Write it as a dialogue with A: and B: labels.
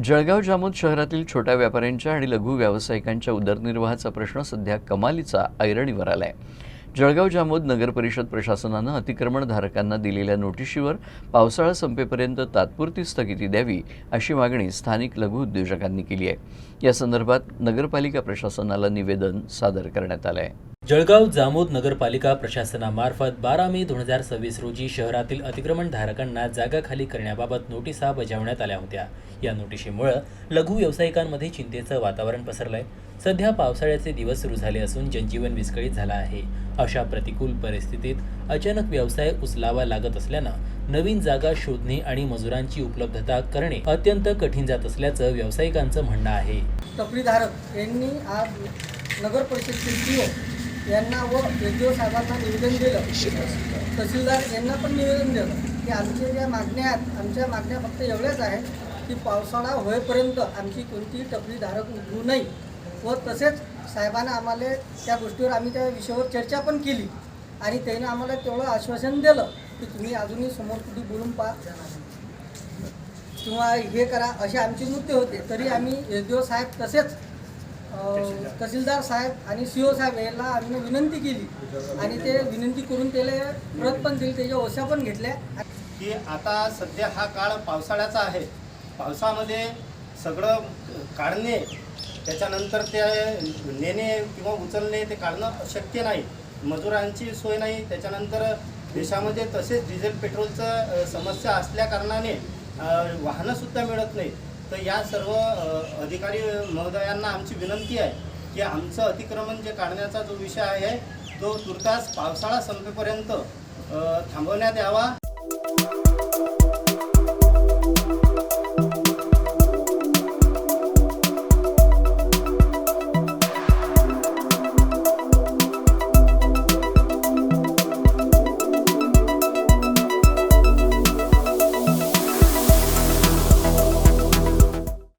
A: जळगाव जामोद शहरातील छोट्या व्यापाऱ्यांच्या आणि लघु व्यावसायिकांच्या उदरनिर्वाहाचा प्रश्न सध्या कमालीचा ऐरणीवर आलाय। जळगाव जामोद नगर परिषद प्रशासनानं अतिक्रमणधारकांना दिलेल्या नोटिशीवर पावसाळा संपेपर्यंत तात्पुरती स्थगिती द्यावी अशी मागणी स्थानिक लघु उद्योजकांनी केली आहे। या संदर्भात नगरपालिका प्रशासनाला निवेदन सादर करण्यात आलं आहे।
B: जळगाव जामोद नगरपालिका प्रशासनामार्फत 12 मे 2026 रोजी शहरातील अतिक्रमणधारकांना जागा खाली करण्याबाबत नोटिसा बजावण्यात आल्या होत्या। या नोटिशीमुळे लघु व्यावसायिकांमध्ये चिंतेचं वातावरण पसरलंय। सध्या पावसाळ्याचे दिवस सुरू झाले असून जनजीवन विस्कळीत झालं आहे। अशा प्रतिकूल परिस्थितीत अचानक व्यवसाय उचलावा लागत असल्यानं नवीन जागा शोधणे आणि मजुरांची उपलब्धता करणे अत्यंत कठीण जात असल्याचं व्यावसायिकांचं म्हणणं आहे।
C: टपरीधारक यांनी आज नगर परिषदेचे सीओ यांना व एसडीओ साहेबांना निवेदन दिलं। तहसीलदार यांना पण निवेदन दिलं की आमच्या ज्या मागण्या आहेत, आमच्या मागण्या फक्त एवढ्याच आहेत की पावसाळा होईपर्यंत आमची कोणतीही टपरीधारक उठवू नये व तसेच साहेबांना आम्हाला त्या गोष्टीवर आम्ही त्या विषयावर चर्चा पण केली आणि त्यानं आम्हाला तेवढं आश्वासन दिलं की तुम्ही अजूनही समोर कुठे बोलून पहा किंवा हे करा असे आमचे मुद्दे होते। तरी आम्ही एसडीओ साहेब तसेच तहसीलदार साहेब आणि सीओ साहेब यांना आम्ही विनंती केली आणि ते विनंती करून त्याला प्रत पण दिली, त्याच्या ओशा पण घेतल्या
D: की आता सध्या हा काळ पावसाळ्याचा आहे। पावसामध्ये सगळं काढणे त्याच्यानंतर ते नेणे किंवा उचलणे ते काढणं शक्य नाही। मजुरांची सोय नाही, त्याच्यानंतर देशामध्ये तसेच डिझेल पेट्रोलचं समस्या असल्या कारणाने वाहनंसुद्धा मिळत नाही। तर या सर्व अधिकारी महोदयांना आमची विनंती आहे की आमचं अतिक्रमण जे काढण्याचा जो विषय आहे तो तुर्तास पावसाळा संपेपर्यंत थांबवण्यात यावा।